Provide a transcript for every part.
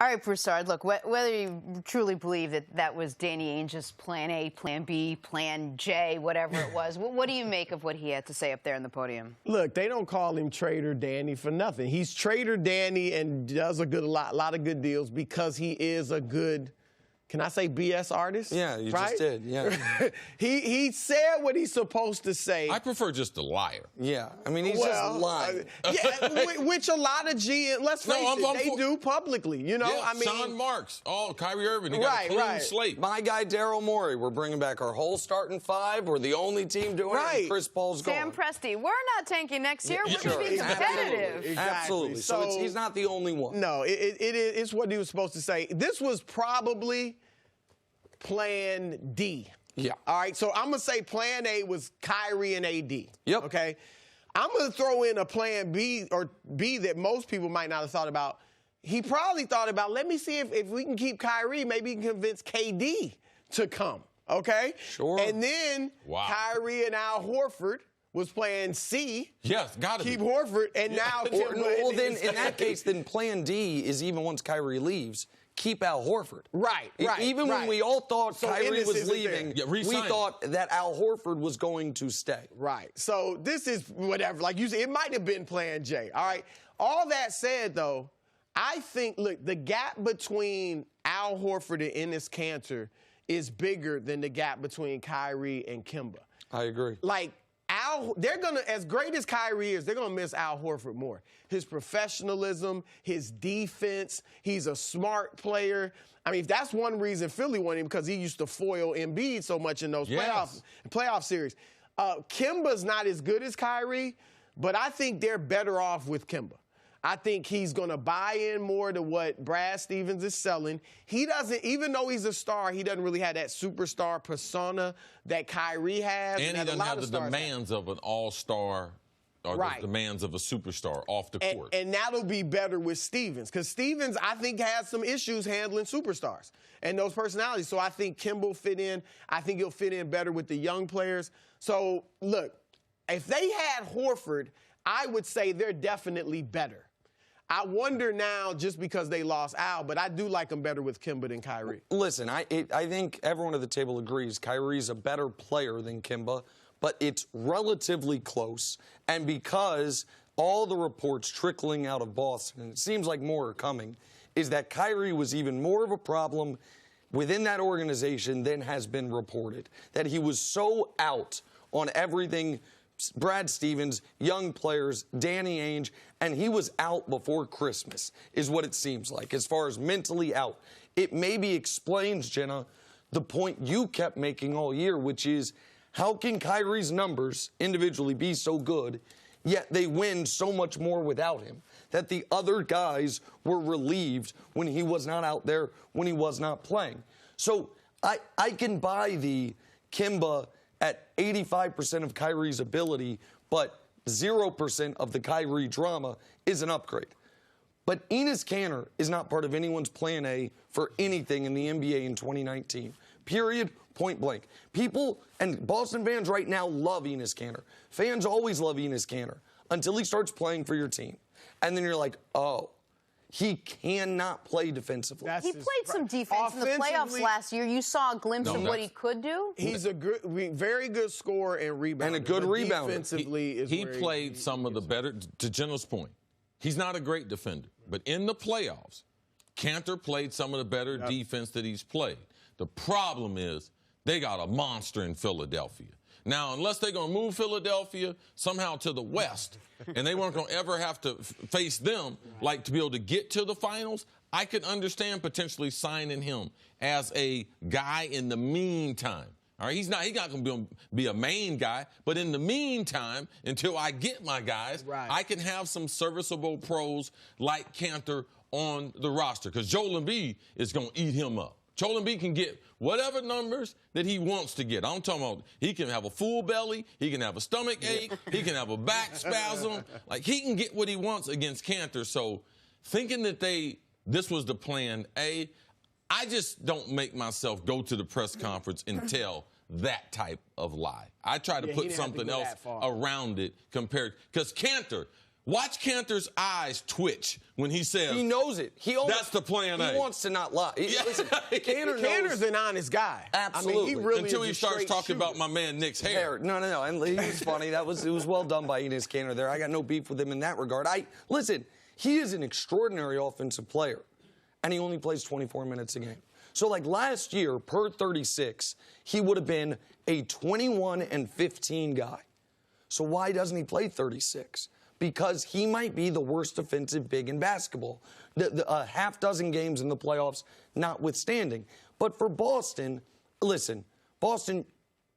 All right, Broussard, look, whether you truly believe that that was Danny Ainge's plan A, plan B, plan J, whatever it was, what do you make of what he had to say up there on the podium? Look, they don't call him Trader Danny for nothing. He's Trader Danny and does a lot of good deals because he is a good, can I say BS artist? Yeah, you right? just did, yeah. he said what he's supposed to say. I prefer just a liar. Yeah, I mean, he's just lying. Which a lot of GM, let's face it, they do publicly, you know? Yeah, I mean, Sean Marks, Kyrie Irving, he got a clean slate. My guy, Daryl Morey, we're bringing back our whole starting five. We're the only team doing it, and Chris Paul's going. Sam Presti, we're not tanking next year. We're going to be competitive. Exactly. Absolutely. So he's not the only one. No, it's what he was supposed to say. This was probably plan D. Yeah. All right, so I'm going to say plan A was Kyrie and AD. Yep. Okay? I'm going to throw in a plan B or B that most people might not have thought about. He probably thought about, let me see if we can keep Kyrie, maybe he can convince KD to come. Okay? Sure. And then Kyrie and Al Horford was playing C. Yes, got to keep Horford, and now well, then in that case, then plan D is even once Kyrie leaves, keep Al Horford. Right. Even when we all thought Kyrie was leaving, we thought that Al Horford was going to stay. Right. So this is whatever. Like you said, it might have been plan J. All right. All that said, though, I think, look, the gap between Al Horford and Enes Kanter is bigger than the gap between Kyrie and Kemba. I agree. Like, they're going to, as great as Kyrie is, they're going to miss Al Horford more. His professionalism, his defense, he's a smart player. I mean, that's one reason Philly wanted him, because he used to foil Embiid so much in those playoff series. Kemba's not as good as Kyrie, but I think they're better off with Kemba. I think he's going to buy in more to what Brad Stevens is selling. He doesn't, even though he's a star, he doesn't really have that superstar persona that Kyrie has. And he doesn't have the demands of an all-star or the demands of a superstar off the court. And that'll be better with Stevens, because Stevens, I think, has some issues handling superstars and those personalities. So I think Kemba will fit in. I think he'll fit in better with the young players. So, look, if they had Horford, I would say they're definitely better. I wonder now, just because they lost Al, but I do like them better with Kemba than Kyrie. Listen, I think everyone at the table agrees Kyrie's a better player than Kemba, but it's relatively close. And because all the reports trickling out of Boston, and it seems like more are coming, is that Kyrie was even more of a problem within that organization than has been reported. That he was so out on everything, Brad Stevens, young players, Danny Ainge, and he was out before Christmas, is what it seems like, as far as mentally out. It maybe explains, Jenna, the point you kept making all year, which is, how can Kyrie's numbers individually be so good, yet they win so much more without him? That the other guys were relieved when he was not out there, when he was not playing. So I can buy the Kemba at 85% of Kyrie's ability, but 0% of the Kyrie drama is an upgrade. But Enes Kanter is not part of anyone's plan A for anything in the NBA in 2019. Period, point blank. People and Boston fans right now love Enes Kanter. Fans always love Enes Kanter until he starts playing for your team. And then you're like, oh, he cannot play defensively. He played some defense in the playoffs last year. You saw a glimpse of what he could do. He's a very good scorer and rebounder. And a good rebounder. Defensively, he played some of the better, to Jenna's point. He's not a great defender, but in the playoffs, Kanter played some of the better defense that he's played. The problem is they got a monster in Philadelphia. Now, unless they're going to move Philadelphia somehow to the West, and they weren't going to ever have to face them, like to be able to get to the finals, I could understand potentially signing him as a guy in the meantime. All right, he's not going to be a main guy, but in the meantime, until I get my guys, I can have some serviceable pros like Kanter on the roster, because Joel Embiid is going to eat him up. Joel Embiid can get whatever numbers that he wants to get. I'm talking about he can have a full belly, he can have a stomach ache, he can have a back spasm. Like, he can get what he wants against Kanter. So thinking that this was the plan A, I just don't make myself go to the press conference and tell that type of lie. I try to put something else around it compared, because Kanter Watch Kanter's eyes twitch when he says he knows it. That's the plan A. He wants to not lie. Listen, Kanter's an honest guy. Absolutely. I mean, he really until is he a starts straight talking shooter. about my man Nick's hair. No. And he was funny. It was well done by Enes Kanter there. I got no beef with him in that regard. Listen, he is an extraordinary offensive player, and he only plays 24 minutes a game. So, like last year, per 36, he would have been a 21-15 guy. So why doesn't he play 36? Because he might be the worst defensive big in basketball. A half dozen games in the playoffs notwithstanding. But for Boston, listen, Boston,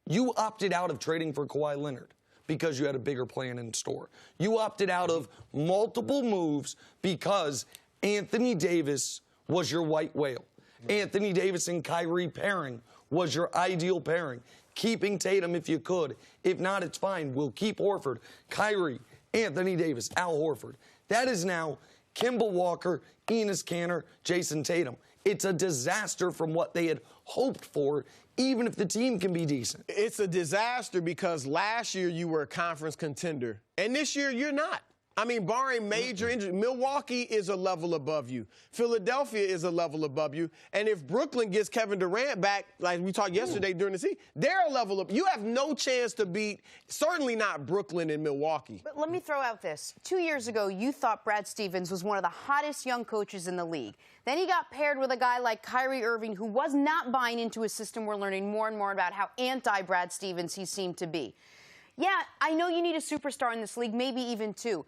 you opted out of trading for Kawhi Leonard because you had a bigger plan in store. You opted out of multiple moves because Anthony Davis was your white whale. Anthony Davis and Kyrie pairing was your ideal pairing. Keeping Tatum if you could. If not, it's fine. We'll keep Horford, Kyrie, Anthony Davis, Al Horford. That is now Kemba Walker, Enes Kanter, Jason Tatum. It's a disaster from what they had hoped for, even if the team can be decent. It's a disaster because last year you were a conference contender, and this year you're not. I mean, barring major injury, Milwaukee is a level above you. Philadelphia is a level above you. And if Brooklyn gets Kevin Durant back, like we talked yesterday during the season, they're a level up. You have no chance to beat, certainly not Brooklyn and Milwaukee. But let me throw out this. 2 years ago, you thought Brad Stevens was one of the hottest young coaches in the league. Then he got paired with a guy like Kyrie Irving, who was not buying into a system. We're learning more and more about how anti-Brad Stevens he seemed to be. Yeah, I know you need a superstar in this league, maybe even two.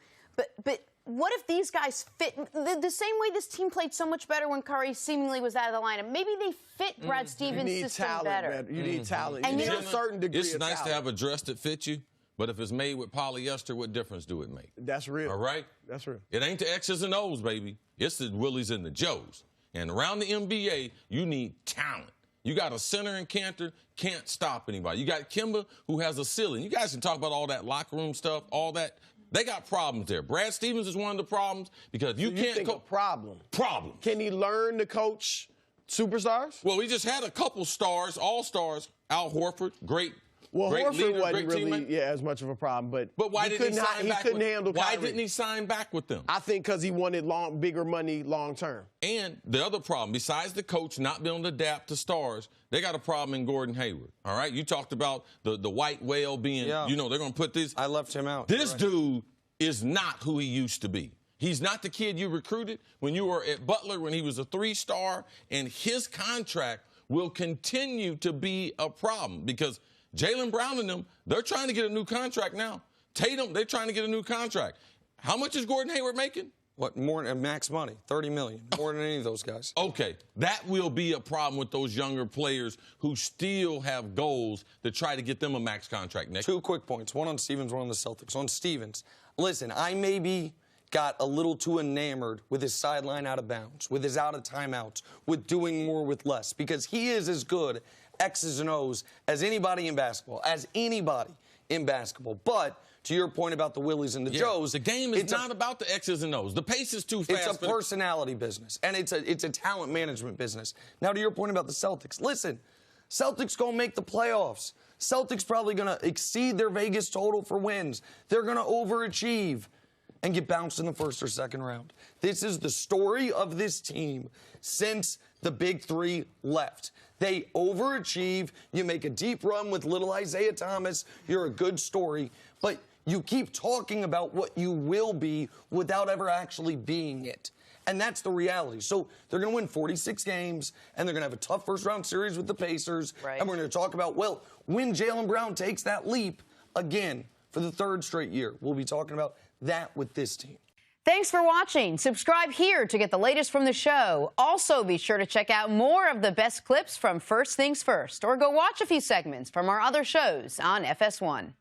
But what if these guys fit the same way this team played so much better when Curry seemingly was out of the lineup? Maybe they fit Brad Stevens' system better. You need talent. And you need a certain degree of It's nice talent. to have a dress that fits you, but if it's made with polyester, what difference do it make? That's real. All right? That's real. It ain't the X's and O's, baby. It's the Willies and the Joes. And around the NBA, you need talent. You got a center in Kanter, can't stop anybody. You got Kemba, who has a ceiling. You guys can talk about all that locker room stuff, all that. They got problems there. Brad Stevens is one of the problems because you can't think a problem. Problem. Can he learn to coach superstars? Well, we just had a couple stars, all-stars. Al Horford, great Horford leader, wasn't great really teammate. as much of a problem, but why didn't he sign back? Why Kyrie. didn't he sign back with them? I think because he wanted bigger money long term. And the other problem, besides the coach not being able to adapt to stars, they got a problem in Gordon Hayward. All right, you talked about the white whale being, they're going to put this. I left him out. This dude is not who he used to be. He's not the kid you recruited when you were at Butler when he was a 3-star, and his contract will continue to be a problem because Jaylen Brown and them, they're trying to get a new contract now. Tatum, they're trying to get a new contract. How much is Gordon Hayward making? What, more than max money? $30 million, more than any of those guys. Okay, that will be a problem with those younger players who still have goals to try to get them a max contract, Nick. 2 quick points, one on Stevens, one on the Celtics. On Stevens, listen, I maybe got a little too enamored with his sideline out of bounds, with his out of timeouts, with doing more with less, because he is as good X's and O's as anybody in basketball, But to your point about the Willies and the Joes, the game is not about the X's and O's. The pace is too fast. It's a personality business, and it's a talent management business. Now, to your point about the Celtics, listen, Celtics going to make the playoffs. Celtics probably going to exceed their Vegas total for wins. They're going to overachieve and get bounced in the first or second round. This is the story of this team since the Big Three left. They overachieve. You make a deep run with little Isaiah Thomas. You're a good story. But you keep talking about what you will be without ever actually being it. And that's the reality. So they're going to win 46 games, and they're going to have a tough first-round series with the Pacers. Right. And we're going to talk about, well, when Jaylen Brown takes that leap again for the 3rd straight year. We'll be talking about that with this team. Thanks for watching. Subscribe here to get the latest from the show. Also, be sure to check out more of the best clips from First Things First, or go watch a few segments from our other shows on FS1.